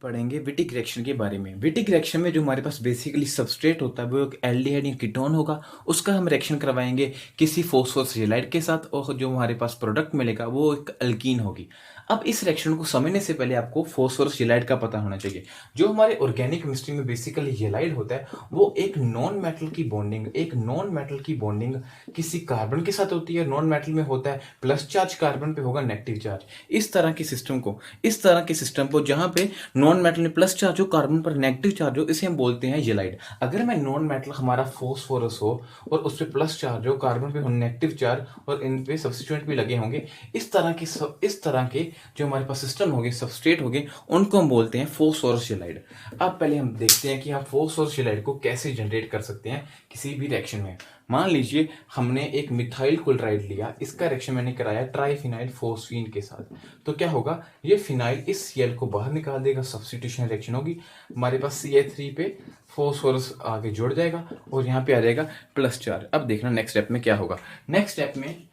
पढ़ेंगे Wittig reaction के बारे में। विटिक रिएक्शन में जो हमारे पास बेसिकली सबस्ट्रेट होता है वो एक एल्डिहाइड या कीटोन होगा। उसका हम रिएक्शन करवाएंगे किसी फॉस्फोरस हैलाइड के साथ और जो हमारे पास प्रोडक्ट मिलेगा वो एक अल्कीन होगी। अब इस रिएक्शन को समझने से पहले आपको फॉस्फोरस हैलाइड का पता होना चाहिए। जो हमारे ऑर्गेनिक केमिस्ट्री में बेसिकली हैलाइड होता है वो एक नॉन मेटल की बॉन्डिंग किसी कार्बन के साथ होती है। नॉन मेटल में होता है प्लस चार्ज, कार्बन पे होगा नेगेटिव चार्ज। इस तरह के सिस्टम को जहां पे नॉन मेटल में प्लस चार्ज हो, कार्बन पर नेगेटिव चार्ज हो, इसे हम बोलते हैं येलाइड। अगर मैं नॉन मेटल हमारा फॉस्फोरस हो और उस पर प्लस चार्ज हो, कार्बन पे हो नेगेटिव चार्ज और इन पे सब्स्टिट्यूएंट भी लगे होंगे, इस तरह के जो हमारे पास सिस्टम होंगे, सबस्ट्रेट होंगे, उनको हम बोलते हैं फॉस्फोरस येलाइड। अब पहले हम देखते हैं कि हम फॉस्फोरस येलाइड को कैसे जनरेट कर सकते हैं किसी भी रिएक्शन में। मान लीजिए हमने एक मिथाइल क्लोराइड लिया, इसका रिएक्शन मैंने कराया ट्राइफिनाइल फोस्फीन के साथ, तो क्या होगा, ये फिनाइल इस सीएल को बाहर निकाल देगा, सब्स्टिट्यूशन रिएक्शन होगी, हमारे पास CH3 पे फॉस्फोरस आगे जुड़ जाएगा और यहाँ पे आ जाएगा प्लस चार्ज। अब देखना नेक्स्ट स्टेप में क्या होगा। नेक्स्ट स्टेप में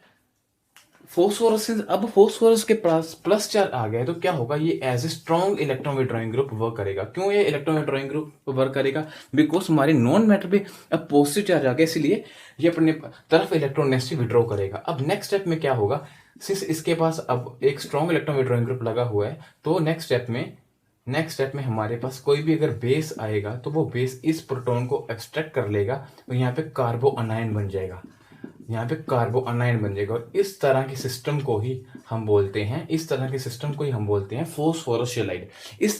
फोस्फोरस के पास प्लस चार्ज आ गया है तो क्या होगा, ये as a strong electron withdrawing group work करेगा। क्यों ये इलेक्ट्रॉन विड्रॉइंग ग्रुप वर्क करेगा? बिकॉज हमारे नॉन मैटर पे अब पॉजिटिव चार्ज आ गया, इसलिए ये अपने तरफ इलेक्ट्रॉन नेगेटिव विड्रॉ करेगा। अब नेक्स्ट स्टेप में क्या होगा, सिंस इसके पास अब एक स्ट्रॉन्ग इलेक्ट्रॉन विड्रॉइंग ग्रुप लगा हुआ है, तो नेक्स्ट स्टेप में हमारे पास कोई भी अगर बेस आएगा तो वो बेस इस प्रोटॉन को एक्सट्रैक्ट कर लेगा और यहाँ पे कार्बो अनायन बन जाएगा, और इस तरह के सिस्टम को ही हम बोलते हैं फॉस्फोरस हैलाइड।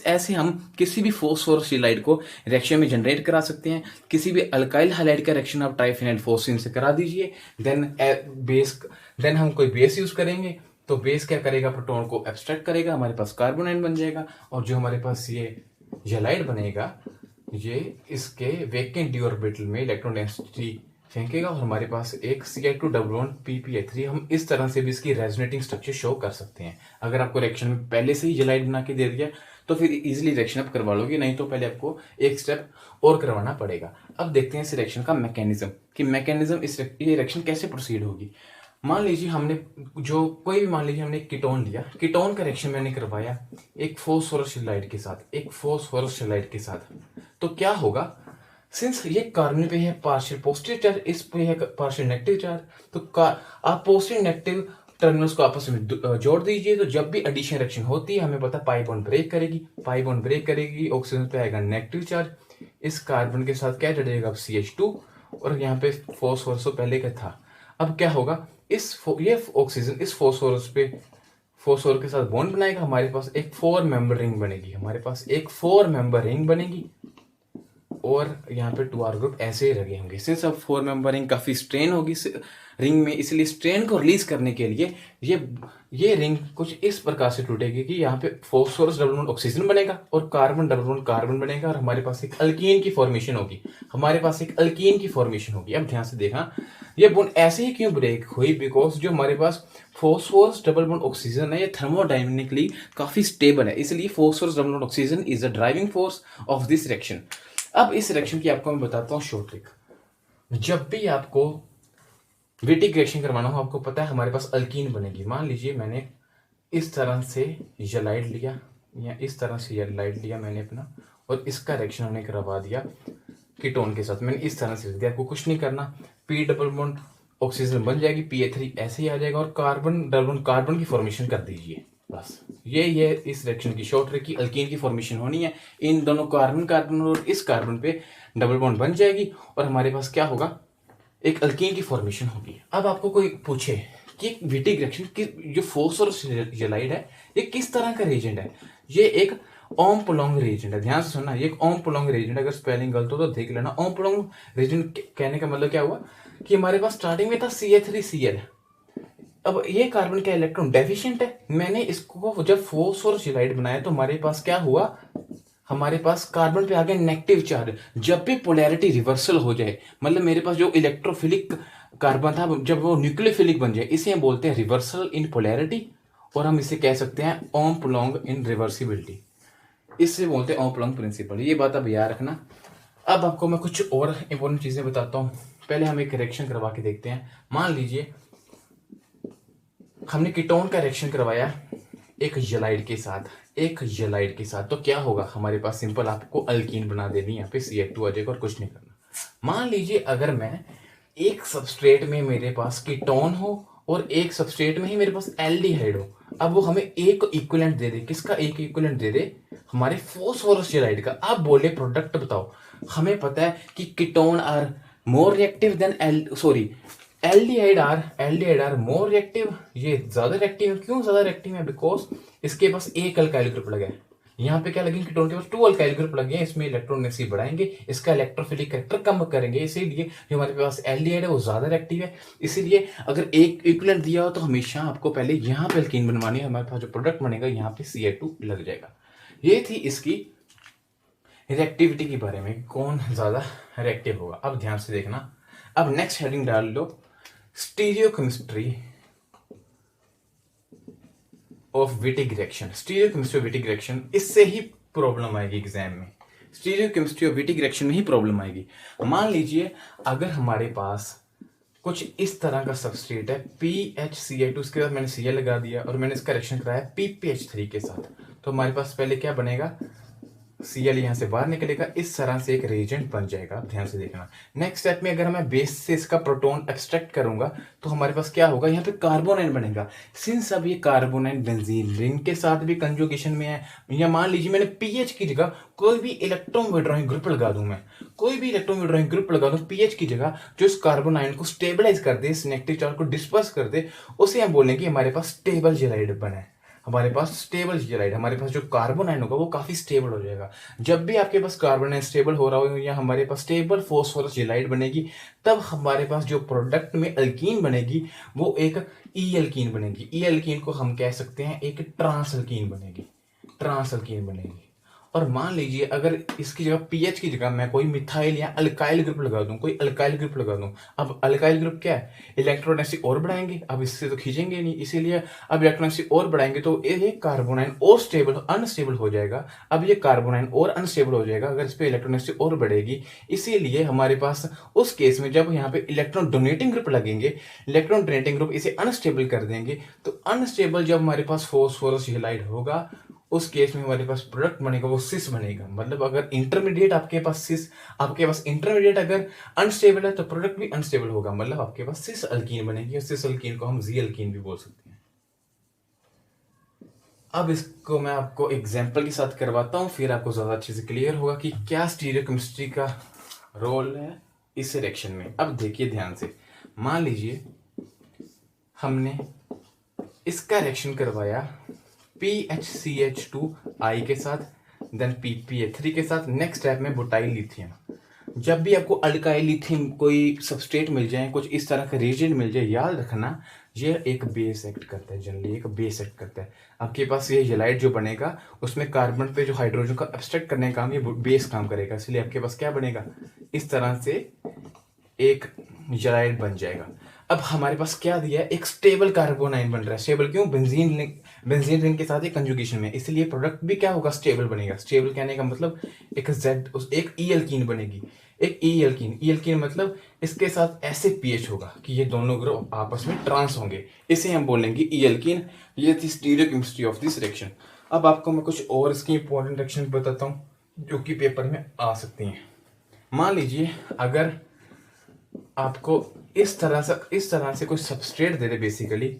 ऐसे हम किसी भी फॉस्फोरस हैलाइड को रिएक्शन में जनरेट करा सकते हैं। किसी भी अल्काइल हैलाइड का रिएक्शन आप ट्राइफिनाइल फोस्फीन से करा दीजिए, देन हम कोई बेस यूज करेंगे, तो बेस क्या करेगा, प्रोटॉन को एब्स्ट्रैक्ट करेगा, हमारे पास कार्बन आयन बन जाएगा, और जो हमारे पास ये हैलाइड बनेगा, ये इसके वैकेंट डी ऑर्बिटल में इलेक्ट्रॉन डेंसिटी फेंकेगा और हमारे पास एक Ci2 हम इस तरह से भी इसकी रेजोनेटिंग स्ट्रक्चर शो कर सकते हैं। अगर आपको रिएक्शन में पहले से ही हैलाइड बना के दे दिया तो फिर इजीली रिएक्शन आप करवा लोगे, नहीं तो पहले आपको एक स्टेप और करवाना पड़ेगा। अब देखते हैं इस रिएक्शन का मैकेनिज्म ये रिएक्शन कैसे प्रोसीड होगी। मान लीजिए हमने कीटोन लिया, कीटोन का रिएक्शन मैंने करवाया एक फॉस्फोरस हैलाइड के साथ, तो क्या होगा, सिंस ये कार्बन पे है पार्शियल पॉजिटिव चार्ज, इस पे है पार्शियल नेगेटिव चार्ज, तो आप पॉजिटिव नेगेटिव टर्मिनल्स को आपस में जोड़ दीजिए, तो जब भी एडिशन रिएक्शन होती है हमें पता पाई बॉन्ड ब्रेक करेगी, ऑक्सीजन पे आएगा नेगेटिव चार्ज, इस कार्बन के साथ क्या जुड़ेगा, अब CH2, और यहाँ पे फॉस्फोरस पहले का था। अब क्या होगा, ये ऑक्सीजन इस फॉस्फोरस के साथ बॉन्ड बनाएगा, हमारे पास एक 4 मेंबर रिंग बनेगी, और यहाँ पे 2R ग्रुप ऐसे ही लगे होंगे। सिंस अब 4 मेंबर रिंग काफी स्ट्रेन होगी रिंग में, इसलिए स्ट्रेन को रिलीज करने के लिए ये रिंग कुछ इस प्रकार से टूटेगी कि यहाँ पे फॉस्फोरस डबल बॉन्ड ऑक्सीजन बनेगा और कार्बन डबल बॉन्ड कार्बन बनेगा, और हमारे पास एक अल्कीन की फॉर्मेशन होगी। अब ध्यान से देखना, ये बॉन्ड ऐसे ही क्यों ब्रेक हुई, बिकॉज जो हमारे पास फॉस्फोरस डबल बॉन्ड ऑक्सीजन है ये थर्मोडायनेमिकली काफी स्टेबल है, इसलिए phosphorus double bond oxygen is the driving force of this reaction. अब इस रिएक्शन की आपको मैं बताता हूँ शॉर्ट ट्रिक। जब भी आपको विटिक रिएक्शन करवाना हो, आपको पता है हमारे पास अल्कीन बनेगी। मान लीजिए मैंने इस तरह से हैलाइड लिया, मैंने अपना, और इसका रिएक्शन हमने करवा दिया कीटोन के साथ, मैंने इस तरह से लिख दिया। आपको कुछ नहीं करना, P डबल बॉन्ड ऑक्सीजन बन जाएगी, PA3 ऐसे ही आ जाएगा, और कार्बन डबल बॉन्ड कार्बन की फॉर्मेशन कर दीजिए, बस। ये इस रिएक्शन की शॉर्ट ट्रिक की अल्कीन की फॉर्मेशन होनी है। इन दोनों कार्बन और इस कार्बन पे डबल बॉन्ड बन जाएगी और हमारे पास क्या होगा, एक अल्कीन की फॉर्मेशन होगी। अब आपको कोई पूछे कि विटिक रिएक्शन जो फॉस्फोरस हैलाइड है ये किस तरह का रिएजेंट है, ये एक ओम-प्रोलॉन्ग रिएजेंट है। ध्यान से सुनना, ये एक ओम-प्रोलॉन्ग रिएजेंट, अगर स्पेलिंग गलत हो तो देख लेना। ओम-प्रोलॉन्ग रिएजेंट कहने का मतलब क्या हुआ कि हमारे पास स्टार्टिंग में था CH3Cl, अब ये कार्बन का इलेक्ट्रॉन डेफिशिएंट है, मैंने इसको जब फॉस्फोरस हैलाइड बनाया तो हमारे पास क्या हुआ, हमारे पास कार्बन पे आ गया नेगेटिव चार्ज। जब भी पोलैरिटी रिवर्सल हो जाए, मतलब मेरे पास जो इलेक्ट्रोफिलिक कार्बन था जब वो न्यूक्लियोफिलिक बन जाए, इसे हम बोलते हैं रिवर्सल इन पोलैरिटी, और हम इसे कह सकते हैं ओम प्रोलॉन्ग इन रिवर्सिबिलिटी, इससे बोलते हैं ओम प्रोलॉन्ग प्रिंसिपल। ये बात अब याद रखना। अब आपको मैं कुछ और इंपॉर्टेंट चीजें बताता हूँ। पहले हम एक रिएक्शन करवा के देखते हैं। मान लीजिए हमने कीटोन का रिएक्शन करवाया एक हैलाइड के साथ, एक येलाइड के साथ, तो क्या होगा हमारे पास, सिंपल आपको अल्कीन बना देनी है, यहाँ पे CH2 आ जाएगा और कुछ नहीं करना। मान लीजिए अगर मैं एक सबस्ट्रेट में मेरे पास कीटोन हो और एक सबस्ट्रेट में ही मेरे पास एल्डिहाइड हो, अब वो हमें एक इक्विवेलेंट दे दे, किसका एक इक्विवेलेंट दे दे, हमारे फॉस्फोरस येलाइड का। आप बोले प्रोडक्ट बताओ, हमें पता है कि ketone are more reactive than aldehyde are more reactive, ये ज्यादा रिएक्टिव है। क्यों ज्यादा रिएक्टिव है? बिकॉज इसके पास एक अल्काइल ग्रुप लगा है, यहाँ पे क्या लगेंगे, कीटोन के पास 2 अल्काइल ग्रुप लगे हैं, इसमें इलेक्ट्रोनेगेटिविटी बढ़ाएंगे, इसका इलेक्ट्रोफिलिक कैरेक्टर कम करेंगे, इसीलिए जो हमारे पास एल्डिहाइड है वो ज्यादा रिएक्टिव है। इसीलिए अगर एक इक्विवेलेंट दिया हो तो हमेशा आपको पहले यहाँ पे अल्कीन बनवानी है, हमारे पास जो प्रोडक्ट बनेगा यहाँ पे CH2 लग जाएगा। ये थी इसकी रिएक्टिविटी के बारे में, कौन ज्यादा रिएक्टिव होगा। अब ध्यान से देखना, अब नेक्स्ट हेडिंग डाल लो, stereochemistry of Wittig reaction. Stereochemistry of Wittig reaction, इससे ही प्रॉब्लम आएगी एग्जाम में, स्टीरियोकेमिस्ट्री ऑफ विटिक रिएक्शन में ही प्रॉब्लम आएगी। मान लीजिए अगर हमारे पास कुछ इस तरह का सबस्ट्रेट है PHCl2, उसके बाद मैंने Cl लगा दिया और मैंने इसका रिएक्शन कराया PPH3 के साथ, तो हमारे पास पहले क्या बनेगा, Cl यहाँ से बाहर निकलेगा, इस तरह से एक रिएजेंट बन जाएगा। ध्यान से देखना, नेक्स्ट स्टेप में अगर मैं बेस से इसका प्रोटॉन एक्सट्रैक्ट करूंगा तो हमारे पास क्या होगा, यहाँ पे कार्बोनाइन बनेगा। सिंस अब ये कार्बोनाइन बेंजीन रिंग के साथ भी कंजुगेशन में है, या मान लीजिए मैंने पीएच की जगह कोई भी इलेक्ट्रॉन विड्रॉइंग ग्रुप लगा दूं, मैं कोई भी इलेक्ट्रॉन विड्रॉइंग ग्रुप लगा दूं पीएच की जगह, जो इस कार्बोनाइन को स्टेबलाइज कर दे, इस नेगेटिव चार्ज को डिस्पर्स कर दे, उसे हम बोलेंगे हमारे पास स्टेबल जेलाइड बना है। हमारे पास स्टेबल जेलाइड, हमारे पास जो कार्बोनाइन होगा वो काफी स्टेबल हो जाएगा। जब भी आपके पास कार्बोनाइन स्टेबल हो रहा हो या हमारे पास स्टेबल फॉस्फोरस जेलाइड बनेगी, तब हमारे पास जो प्रोडक्ट में अल्कीन बनेगी वो एक ई अल्कीन बनेगी। ई अल्कीन को हम कह सकते हैं एक ट्रांस अल्कीन बनेगी, ट्रांस अल्कीन बनेगी। और मान लीजिए अगर इसकी जगह पीएच की जगह मैं कोई मिथाइल या अल्काइल ग्रुप लगा दूं, कोई अल्काइल ग्रुप लगा दूं, अब अल्काइल ग्रुप क्या है, इलेक्ट्रोनेगेटिविटी और बढ़ाएंगे, अब इससे तो खींचेंगे नहीं, इसीलिए अब इलेक्ट्रोनेगेटिविटी और बढ़ाएंगे तो ये कार्बोनाइन और स्टेबल अनस्टेबल हो जाएगा। अब ये कार्बोनाइन और अनस्टेबल हो जाएगा अगर इस पर इलेक्ट्रोनेगेटिविटी और बढ़ेगी। इसीलिए हमारे पास उस केस में जब यहाँ पे इलेक्ट्रॉन डोनेटिंग ग्रुप लगेंगे, इलेक्ट्रॉन डोनेटिंग ग्रुप इसे अनस्टेबल कर देंगे, तो अनस्टेबल जब हमारे पास फॉस्फोरस हेलाइड होगा उस केस में हमारे पास प्रोडक्ट बनेगा वो सिस बनेगा। मतलब अगर इंटरमीडिएट आपके पास सिस, आपके पास इंटरमीडिएट अगर अनस्टेबल है तो प्रोडक्ट भी अनस्टेबल होगा, मतलब आपके पास सिस अल्कीन बनेगी, और सिस अल्कीन को हम जी अल्कीन भी बोल सकते हैं। अब इसको मैं आपको एग्जांपल के साथ करवाता हूं, फिर आपको ज्यादा अच्छे से क्लियर होगा कि क्या स्टीरियोकेमिस्ट्री का रोल है इस रिएक्शन में। अब देखिए ध्यान से, मान लीजिए हमने इसका रिएक्शन करवाया PHCH2I के साथ, देन PPA3 के साथ, नेक्स्ट स्टेप में बुटाइल लिथियम। जब भी आपको अल्काइल लिथियम कोई सबस्ट्रेट मिल जाए, कुछ इस तरह का रिएजेंट मिल जाए, याद रखना ये एक बेस एक्ट करता है, जनरली एक बेस एक्ट करता है। आपके पास ये जेलाइड जो बनेगा उसमें कार्बन पे जो हाइड्रोजन का एब्स्ट्रैक्ट करने का काम ये बेस काम करेगा, इसलिए आपके पास क्या बनेगा, इस तरह से एक जेलाइड बन जाएगा। अब हमारे पास क्या दिया है, एक स्टेबल कार्बोनाइन बन रहा है। स्टेबल क्यों, बेंजीन रिंग के साथ एक कंजुगेशन में, इसलिए प्रोडक्ट भी क्या होगा, स्टेबल बनेगा। स्टेबल कहने का मतलब एक एक ई अल्कीन बनेगी, एक ई अल्कीन मतलब इसके साथ ऐसे पीएच होगा कि ये दोनों ग्रुप आपस में ट्रांस होंगे, इसे हम बोलेंगे ई अल्कीन। ये थी स्टीरियोकेमिस्ट्री ऑफ दिस रिएक्शन। अब आपको मैं कुछ और इसकी इंपॉर्टेंट रिएक्शन बताता हूँ जो कि पेपर में आ सकती हैं। मान लीजिए अगर आपको इस तरह से कोई सबस्ट्रेट दे दे बेसिकली,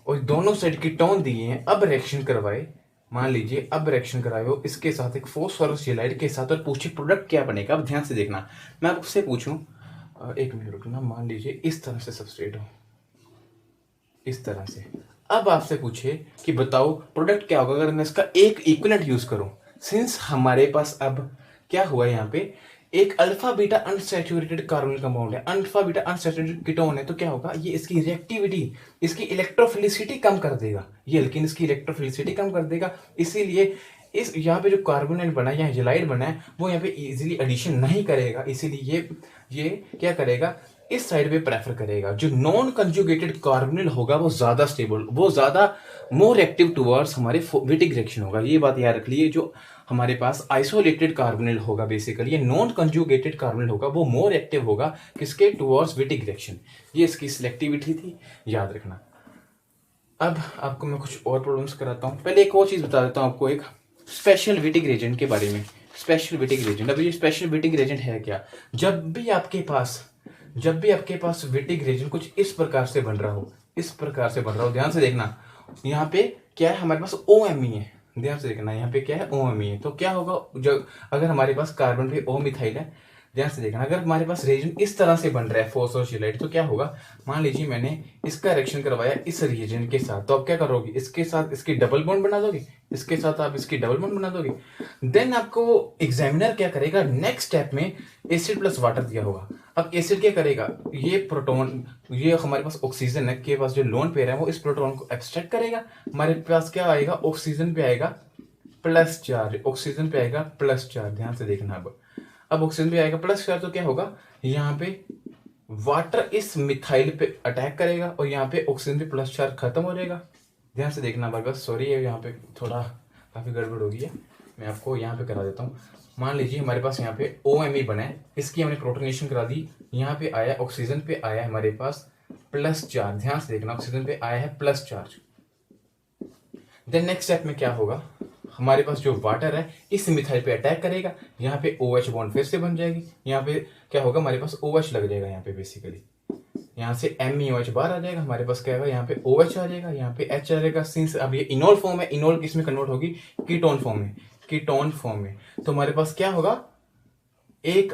और दोनों साइड कीटोन दिए हैं, अब रिएक्शन करवाए, मान लीजिए अब रिएक्शन कराए हो इसके साथ एक फॉस्फोरस हेलाइड के साथ, और पूछे प्रोडक्ट क्या बनेगा। अब ध्यान से देखना, मैं आपसे पूछूं, एक मिनट रुकना, मान लीजिए इस तरह से सबस्ट्रेट हो, इस तरह से, अब आपसे पूछे कि बताओ प्रोडक्ट क्या होगा अगर मैं इसका एक इक्विवेलेंट यूज करूं। सिंस हमारे पास अब क्या हुआ, यहाँ पे एक alpha beta unsaturated carbonyl compound है, अल्फा बीटा अनसैचुरेटेड कीटोन है, तो क्या होगा, ये इसकी रिएक्टिविटी, इसकी इलेक्ट्रोफिलिसिटी कम कर देगा, ये अल्कीन इसकी इलेक्ट्रोफिलिसिटी कम कर देगा। इसीलिए इस यहाँ पे जो कार्बोनाइल बना है या जेलाइड बना है वो यहाँ पे इजीली एडिशन नहीं करेगा, इसीलिए ये क्या करेगा, इस साइड पे प्रेफर करेगा। जो नॉन कंजुगेटेड कार्बोनिल होगा वो ज्यादा स्टेबल, वो ज्यादा मोर एक्टिव टुवर्ड्स हमारे विटिक रिएक्शन होगा। ये बात याद रख लिए, जो हमारे पास आइसोलेटेड कार्बोनिल होगा बेसिकली, ये नॉन कंजुगेटेड कार्बोनिल होगा, वो मोर एक्टिव होगा किसके, टुवर्ड्स विटिक रिएक्शन। ये इसकी सिलेक्टिविटी थी, याद रखना। अब आपको मैं कुछ और प्रॉब्लम्स कराता हूँ। पहले एक और चीज़ बता देता हूँ आपको, एक स्पेशल विटिंग रेजेंट के बारे में। स्पेशल विटिंग रेजेंट, अब ये स्पेशल विटिंग रेजेंट है क्या? जब भी आपके पास विटिंग रेजेंट कुछ इस प्रकार से बन रहा हो, इस प्रकार से बन रहा हो, ध्यान से देखना। यहाँ पे क्या है, हमारे पास OMe है, ध्यान से देखना, यहाँ पे क्या है, OMe है। तो क्या होगा, जब अगर हमारे पास कार्बन पे O मिथाइल है, ध्यान से देखना, अगर हमारे पास रिएजेंट इस तरह से बन रहा है फॉस्फोशिलाइट, तो क्या होगा, मान लीजिए मैंने इसका रिएक्शन करवाया इस रिएजेंट के साथ, तो आप क्या करोगे, इसके साथ इसकी डबल बॉन्ड बना दोगे, इसके साथ आप इसकी डबल बॉन्ड बना दोगे। देन आपको एग्जामिनर क्या करेगा, नेक्स्ट स्टेप में एसिड प्लस वाटर दिया होगा। अब एसिड क्या करेगा, ये प्रोटॉन, ये हमारे पास ऑक्सीजन है के पास जो लोन पेयर है, वो इस प्रोटॉन को एब्स्ट्रैक्ट करेगा। हमारे पास क्या आएगा, ऑक्सीजन पे आएगा प्लस चार्ज, ऑक्सीजन पे आएगा प्लस चार्ज, ध्यान से देखना। अब ऑक्सीजन पे आएगा प्लस चार्ज, तो क्या होगा, यहाँ पे वाटर इस मिथाइल पे अटैक करेगा और यहाँ पे ऑक्सीजन पे प्लस चार्ज खत्म हो जाएगा। ध्यान से देखना, बस सॉरी है, यहाँ पे थोड़ा काफी गड़बड़ हो गई है, मैं आपको यहाँ पे करा देता हूँ। मान लीजिए हमारे पास यहाँ पे OMe बना है, इसकी हमने प्रोटोनेशन करा दी, यहाँ पे आया ऑक्सीजन पे आया हमारे पास प्लस चार्ज, ध्यान से देखना, ऑक्सीजन पे आया है plus charge. Then next step में क्या होगा, हमारे पास जो वाटर है इस मिथाइल पे अटैक करेगा, यहाँ पे OH बॉन्ड फिर से बन जाएगी, यहाँ पे क्या होगा, हमारे पास OH लग जाएगा, यहाँ पे बेसिकली यहाँ से MeOH बाहर आ जाएगा, हमारे पास क्या होगा, यहाँ पे OH आ जाएगा, यहाँ पे H आ जाएगा। सिंस अब ये इनोल फॉर्म है, इनोल किसमें कन्वर्ट होगी, कीटोन फॉर्म में, कीटोन फॉर्म में। तो हमारे पास क्या होगा, एक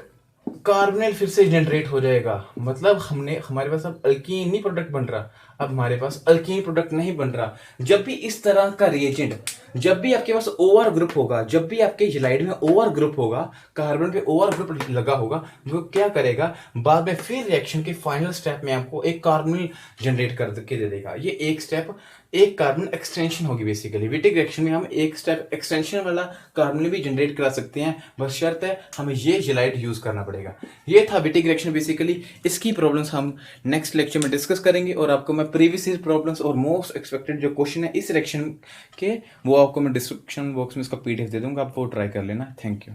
कार्बोनिल फिर से जनरेट हो जाएगा, मतलब हमारे पास अब अल्कीन नहीं प्रोडक्ट बन रहा, अब हमारे पास अल्कीन प्रोडक्ट नहीं बन रहा। जब भी इस तरह का रिएजेंट, जब भी आपके पास OR ग्रुप होगा, जब भी आपके जिलाइड में OR ग्रुप होगा, कार्बन पे OR ग्रुप लगा होगा, वो क्या करेगा, बाद में फिर रिएक्शन के फाइनल स्टेप में आपको एक कार्बोनिल जनरेट करके दे देगा। ये एक स्टेप, एक कार्बन एक्सटेंशन होगी बेसिकली। विटिक रिएक्शन में हम एक स्टेप एक्सटेंशन वाला कार्बन भी जनरेट करा सकते हैं, बस शर्त है हमें ये जिलाइड यूज करना पड़ेगा। ये था विटिक रिएक्शन बेसिकली। इसकी प्रॉब्लम्स हम नेक्स्ट लेक्चर में डिस्कस करेंगे और आपको मैं प्रीवियस ईयर प्रॉब्लम्स और मोस्ट एक्सपेक्टेड जो क्वेश्चन है इस रिएक्शन के, वो आपको मैं डिस्क्रिप्शन बॉक्स में इसका PDF दे दूंगा, आप वो ट्राई कर लेना। Thank you.